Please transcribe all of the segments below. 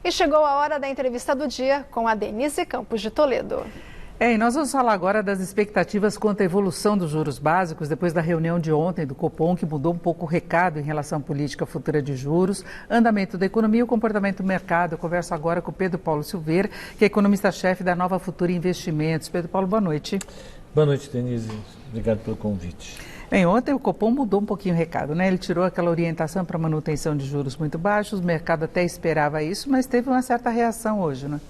E chegou a hora da entrevista do dia com a Denise Campos de Toledo. E nós vamos falar agora das expectativas quanto à evolução dos juros básicos depois da reunião de ontem do Copom, que mudou um pouco o recado em relação à política futura de juros, andamento da economia e o comportamento do mercado. Eu converso agora com o Pedro Paulo Silveira, que é economista-chefe da Nova Futura Investimentos. Pedro Paulo, boa noite. Boa noite, Denise. Obrigado pelo convite. Bem, ontem o Copom mudou um pouquinho o recado, né? Ele tirou aquela orientação para manutenção de juros muito baixos, o mercado até esperava isso, mas teve uma certa reação hoje, né?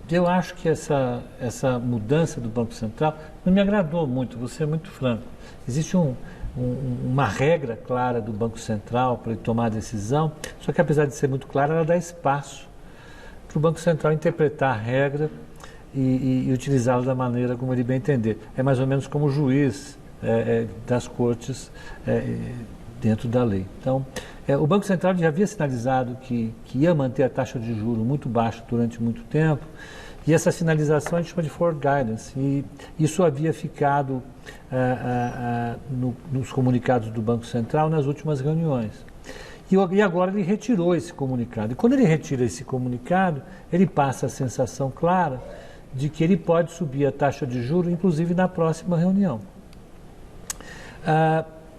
Eu acho que essa mudança do Banco Central não me agradou muito, vou ser muito franco. Existe uma regra clara do Banco Central para ele tomar a decisão, só que apesar de ser muito clara, ela dá espaço para o Banco Central interpretar a regra e utilizá-la da maneira como ele bem entender. É mais ou menos como o juiz das cortes dentro da lei. Então, o Banco Central já havia sinalizado que ia manter a taxa de juros muito baixa durante muito tempo, e essa sinalização a gente chama de forward guidance, e isso havia ficado nos comunicados do Banco Central nas últimas reuniões. E agora ele retirou esse comunicado. E quando ele retira esse comunicado, ele passa a sensação clara de que ele pode subir a taxa de juros, inclusive na próxima reunião.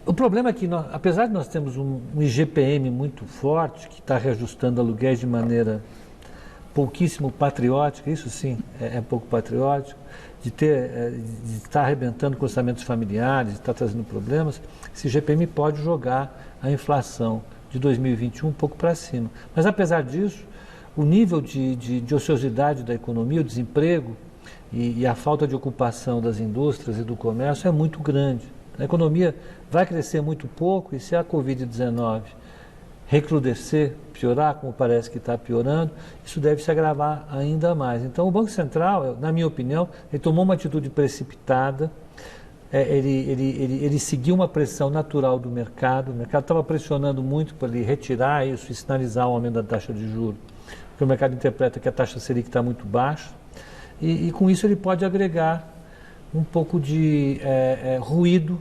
O problema é que, apesar de nós termos um IGPM muito forte, que está reajustando aluguéis de maneira pouquíssimo patriótica, isso sim é pouco patriótico, de estar arrebentando com orçamentos familiares, de estar trazendo problemas, esse IGPM pode jogar a inflação de 2021 um pouco para cima. Mas apesar disso, o nível de ociosidade da economia, o desemprego e a falta de ocupação das indústrias e do comércio é muito grande. A economia vai crescer muito pouco e se a Covid-19 recrudescer, piorar, como parece que está piorando, isso deve se agravar ainda mais. Então, o Banco Central, na minha opinião, ele tomou uma atitude precipitada, ele seguiu uma pressão natural do mercado, o mercado estava pressionando muito para ele retirar isso e sinalizar o aumento da taxa de juros, porque o mercado interpreta que a taxa Selic está muito baixa, e com isso ele pode agregar um pouco de ruído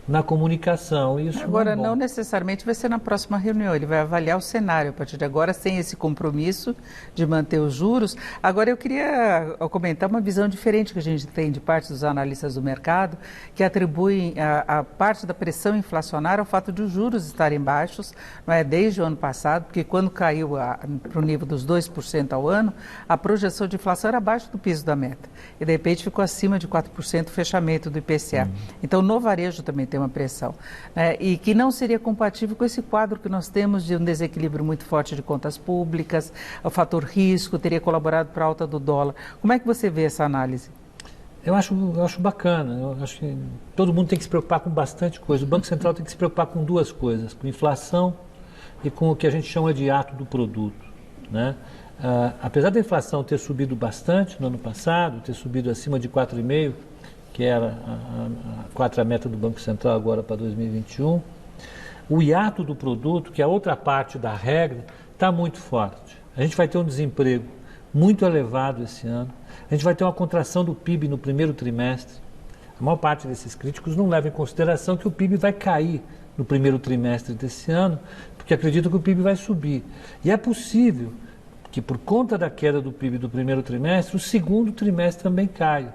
na comunicação. Isso agora, não necessariamente vai ser na próxima reunião, ele vai avaliar o cenário a partir de agora, sem esse compromisso de manter os juros. Agora, eu queria comentar uma visão diferente que a gente tem de parte dos analistas do mercado, que atribuem a parte da pressão inflacionária ao fato de os juros estarem baixos, não é, desde o ano passado, porque quando caiu para o nível dos 2% ao ano, a projeção de inflação era abaixo do piso da meta, e de repente ficou acima de 4% o fechamento do IPCA. Então, no varejo também tem uma pressão, e que não seria compatível com esse quadro que nós temos de um desequilíbrio muito forte de contas públicas, o fator risco teria colaborado para a alta do dólar. Como é que você vê essa análise? Eu acho bacana, eu acho que todo mundo tem que se preocupar com bastante coisa. O Banco Central tem que se preocupar com duas coisas, com inflação e com o que a gente chama de ato do produto, né? Apesar da inflação ter subido bastante no ano passado, ter subido acima de 4,5%, que era a meta do Banco Central agora para 2021, o hiato do produto, que é outra parte da regra, está muito forte. A gente vai ter um desemprego muito elevado esse ano, a gente vai ter uma contração do PIB no primeiro trimestre. A maior parte desses críticos não leva em consideração que o PIB vai cair no primeiro trimestre desse ano, porque acreditam que o PIB vai subir. E é possível que, por conta da queda do PIB do primeiro trimestre, o segundo trimestre também caia.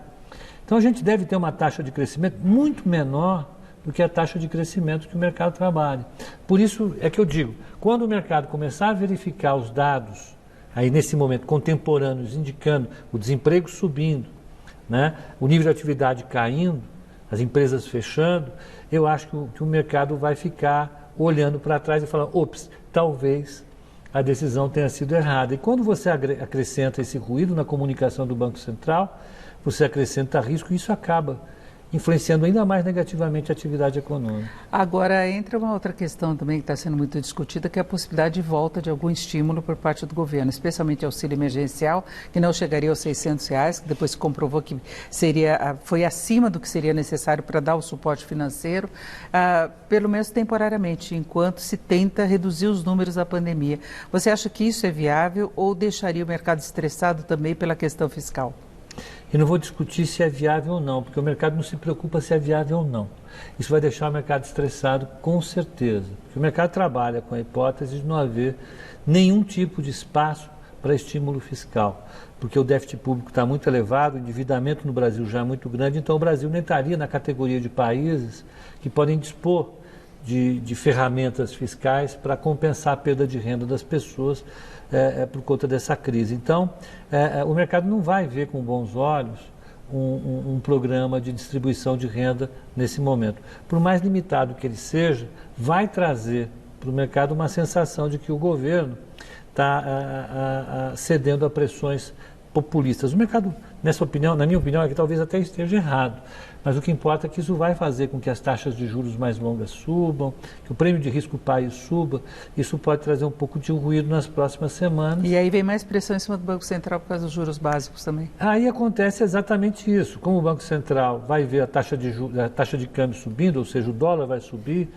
Então, a gente deve ter uma taxa de crescimento muito menor do que a taxa de crescimento que o mercado trabalha. Por isso é que eu digo, quando o mercado começar a verificar os dados, aí nesse momento contemporâneos, indicando o desemprego subindo, né, o nível de atividade caindo, as empresas fechando, eu acho que o mercado vai ficar olhando para trás e falar, ops, talvez a decisão tenha sido errada. E quando você acrescenta esse ruído na comunicação do Banco Central, você acrescenta risco e isso acaba influenciando ainda mais negativamente a atividade econômica. Agora, entra uma outra questão também que está sendo muito discutida, que é a possibilidade de volta de algum estímulo por parte do governo, especialmente auxílio emergencial, que não chegaria aos R$600, que depois se comprovou que foi acima do que seria necessário para dar o suporte financeiro, pelo menos temporariamente, enquanto se tenta reduzir os números da pandemia. Você acha que isso é viável ou deixaria o mercado estressado também pela questão fiscal? E não vou discutir se é viável ou não, porque o mercado não se preocupa se é viável ou não. Isso vai deixar o mercado estressado, com certeza. Porque o mercado trabalha com a hipótese de não haver nenhum tipo de espaço para estímulo fiscal, porque o déficit público está muito elevado, o endividamento no Brasil já é muito grande, então o Brasil nem estaria na categoria de países que podem dispor de ferramentas fiscais para compensar a perda de renda das pessoas por conta dessa crise. Então, o mercado não vai ver com bons olhos um programa de distribuição de renda nesse momento. Por mais limitado que ele seja, vai trazer para o mercado uma sensação de que o governo está cedendo a pressões populistas. O mercado, na minha opinião, é que talvez até esteja errado, mas o que importa é que isso vai fazer com que as taxas de juros mais longas subam, que o prêmio de risco país suba. Isso pode trazer um pouco de ruído nas próximas semanas. E aí vem mais pressão em cima do Banco Central por causa dos juros básicos também. Aí acontece exatamente isso. Como o Banco Central vai ver a taxa de câmbio subindo, ou seja, o dólar vai subir,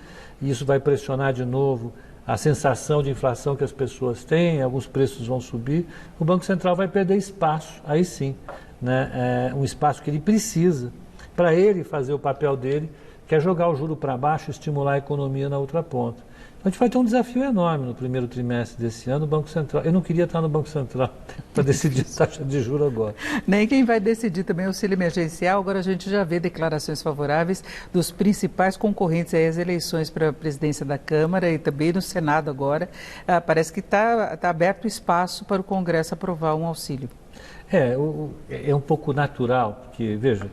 e isso vai pressionar de novo a sensação de inflação que as pessoas têm, alguns preços vão subir, o Banco Central vai perder espaço, aí sim, né? Um espaço que ele precisa para ele fazer o papel dele, que é jogar o juro para baixo e estimular a economia na outra ponta. Então a gente vai ter um desafio enorme no primeiro trimestre desse ano, o Banco Central. Eu não queria estar no Banco Central para decidir a taxa de juros agora. Nem quem vai decidir também o auxílio emergencial. Agora a gente já vê declarações favoráveis dos principais concorrentes às eleições para a presidência da Câmara e também no Senado agora. Parece que está aberto espaço para o Congresso aprovar um auxílio. É um pouco natural, porque, veja,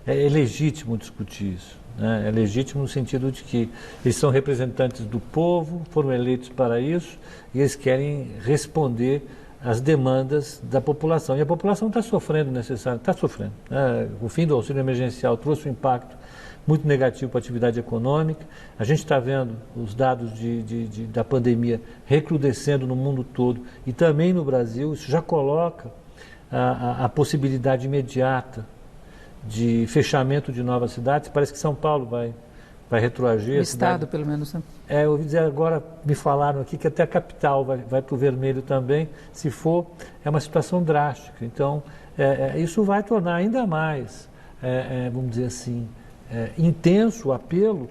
é legítimo discutir isso. É legítimo no sentido de que eles são representantes do povo, foram eleitos para isso e eles querem responder às demandas da população. E a população está sofrendo está sofrendo. O fim do auxílio emergencial trouxe um impacto muito negativo para a atividade econômica. A gente está vendo os dados da pandemia recrudescendo no mundo todo e também no Brasil. Isso já coloca a possibilidade imediata de fechamento de novas cidades. Parece que São Paulo vai retroagir. O Estado, pelo menos. Né? Eu ouvi dizer agora, me falaram aqui que até a capital vai para o vermelho também. Se for, é uma situação drástica. Então, isso vai tornar ainda mais, vamos dizer assim, intenso o apelo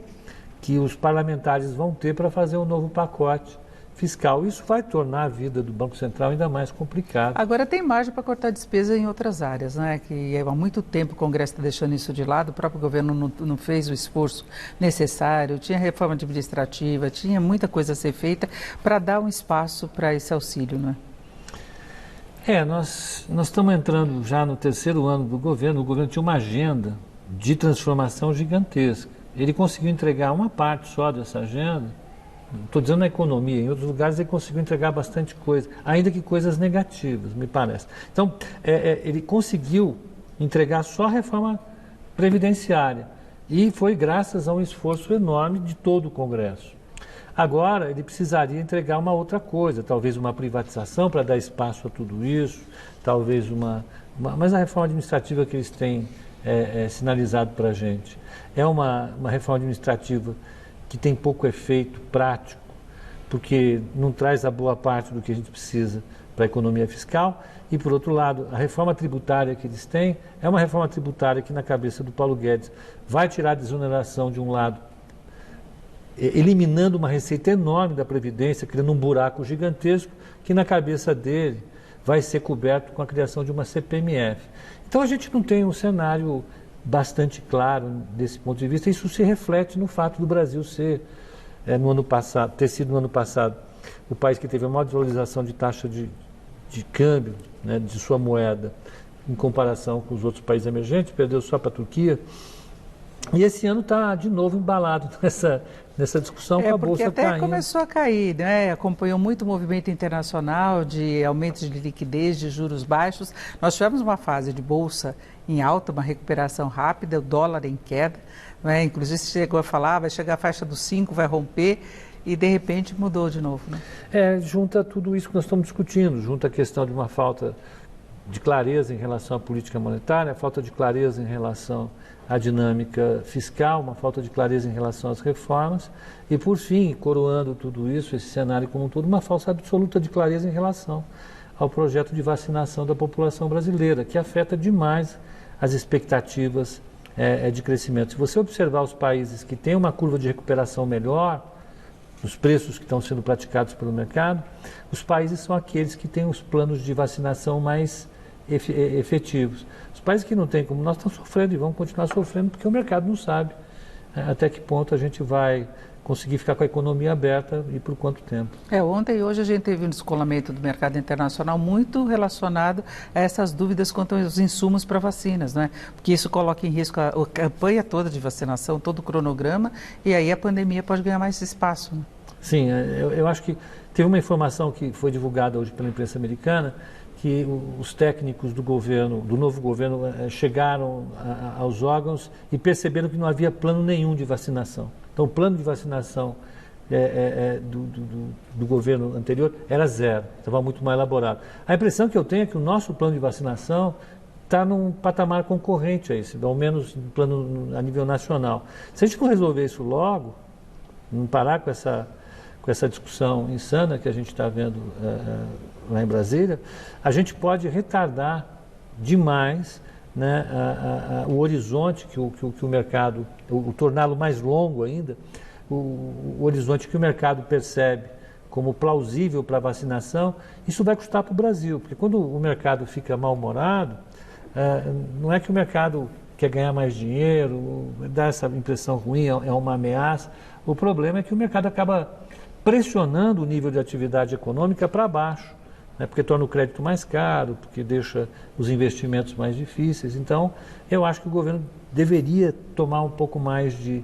que os parlamentares vão ter para fazer um novo pacote fiscal. Isso vai tornar a vida do Banco Central ainda mais complicada. Agora tem margem para cortar despesa em outras áreas, né? Que há muito tempo o Congresso está deixando isso de lado, o próprio governo não fez o esforço necessário, tinha reforma administrativa, tinha muita coisa a ser feita para dar um espaço para esse auxílio, não é? Nós estamos entrando já no terceiro ano do governo. O governo tinha uma agenda de transformação gigantesca. Ele conseguiu entregar uma parte só dessa agenda. Estou dizendo na economia, em outros lugares ele conseguiu entregar bastante coisa, ainda que coisas negativas, me parece. Então, ele conseguiu entregar só a reforma previdenciária e foi graças a um esforço enorme de todo o Congresso. Agora, ele precisaria entregar uma outra coisa, talvez uma privatização para dar espaço a tudo isso, talvez mas a reforma administrativa que eles têm sinalizado para a gente é uma reforma administrativa que tem pouco efeito prático, porque não traz a boa parte do que a gente precisa para a economia fiscal. E, por outro lado, a reforma tributária que eles têm é uma reforma tributária que, na cabeça do Paulo Guedes, vai tirar a desoneração de um lado, eliminando uma receita enorme da Previdência, criando um buraco gigantesco, que na cabeça dele vai ser coberto com a criação de uma CPMF. Então, a gente não tem um cenário bastante claro desse ponto de vista. Isso se reflete no fato do Brasil ter sido no ano passado o país que teve a maior desvalorização de taxa de câmbio, né, de sua moeda, em comparação com os outros países emergentes, perdeu só para a Turquia. E esse ano está de novo embalado nessa discussão com a Bolsa caindo. Porque até começou a cair, né? Acompanhou muito o movimento internacional de aumentos de liquidez, de juros baixos. Nós tivemos uma fase de Bolsa em alta, uma recuperação rápida, o dólar em queda, né? Inclusive se chegou a falar, vai chegar a faixa dos 5, vai romper, e de repente mudou de novo, né? Junta tudo isso que nós estamos discutindo, junta a questão de uma falta de clareza em relação à política monetária, a falta de clareza em relação à dinâmica fiscal, uma falta de clareza em relação às reformas e, por fim, coroando tudo isso, esse cenário como um todo, uma falta absoluta de clareza em relação ao projeto de vacinação da população brasileira, que afeta demais as expectativas de crescimento. Se você observar os países que têm uma curva de recuperação melhor, os preços que estão sendo praticados pelo mercado, os países são aqueles que têm os planos de vacinação mais efetivos. Os países que não têm, como nós, estão sofrendo e vão continuar sofrendo porque o mercado não sabe até que ponto a gente vai conseguir ficar com a economia aberta e por quanto tempo. Ontem e hoje a gente teve um descolamento do mercado internacional muito relacionado a essas dúvidas quanto aos insumos para vacinas, não é? Porque isso coloca em risco a campanha toda de vacinação, todo o cronograma, e aí a pandemia pode ganhar mais espaço, né? Sim, eu acho que teve uma informação que foi divulgada hoje pela imprensa americana, que os técnicos do novo governo chegaram aos órgãos e perceberam que não havia plano nenhum de vacinação. Então, o plano de vacinação do governo anterior era zero, estava muito mal elaborado. A impressão que eu tenho é que o nosso plano de vacinação está num patamar concorrente a esse, ao menos no plano a nível nacional. Se a gente não resolver isso logo, não parar com essa discussão insana que a gente está vendo lá em Brasília, a gente pode retardar demais, né, o horizonte que o mercado, torná-lo mais longo ainda, o horizonte que o mercado percebe como plausível para a vacinação. Isso vai custar para o Brasil, porque quando o mercado fica mal-humorado, não é que o mercado quer ganhar mais dinheiro, dá essa impressão ruim, é uma ameaça. O problema é que o mercado acaba pressionando o nível de atividade econômica para baixo, né, porque torna o crédito mais caro, porque deixa os investimentos mais difíceis. Então, eu acho que o governo deveria tomar um pouco mais de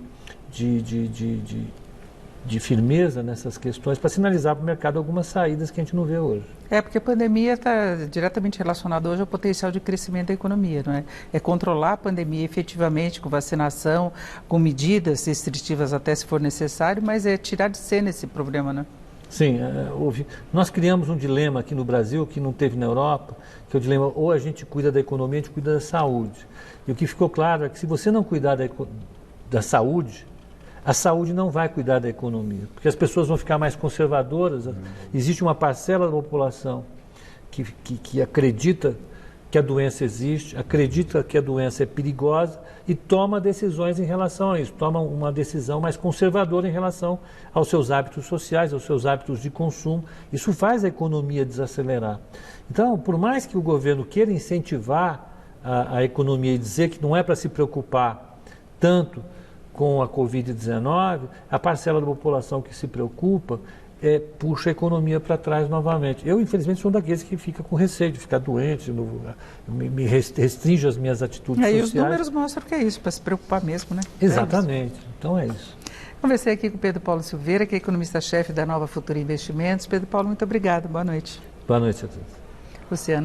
firmeza nessas questões para sinalizar para o mercado algumas saídas que a gente não vê hoje. Porque a pandemia está diretamente relacionada hoje ao potencial de crescimento da economia, não é? É controlar a pandemia efetivamente com vacinação, com medidas restritivas até se for necessário, mas é tirar de cena esse problema, né? Sim, nós criamos um dilema aqui no Brasil que não teve na Europa, que é o dilema ou a gente cuida da economia, a gente cuida da saúde. E o que ficou claro é que se você não cuidar da saúde, a saúde não vai cuidar da economia, porque as pessoas vão ficar mais conservadoras. Existe uma parcela da população que acredita que a doença existe, acredita que a doença é perigosa e toma decisões em relação a isso, toma uma decisão mais conservadora em relação aos seus hábitos sociais, aos seus hábitos de consumo. Isso faz a economia desacelerar. Então, por mais que o governo queira incentivar a economia e dizer que não é para se preocupar tanto com a Covid-19, a parcela da população que se preocupa puxa a economia para trás novamente. Eu, infelizmente, sou um daqueles que fica com receio de ficar doente, me restringe as minhas atitudes sociais. E os números mostram que é isso, para se preocupar mesmo, né? Exatamente. Então é isso. Conversei aqui com o Pedro Paulo Silveira, que é economista-chefe da Nova Futura Investimentos. Pedro Paulo, muito obrigado. Boa noite. Boa noite a todos. Luciano.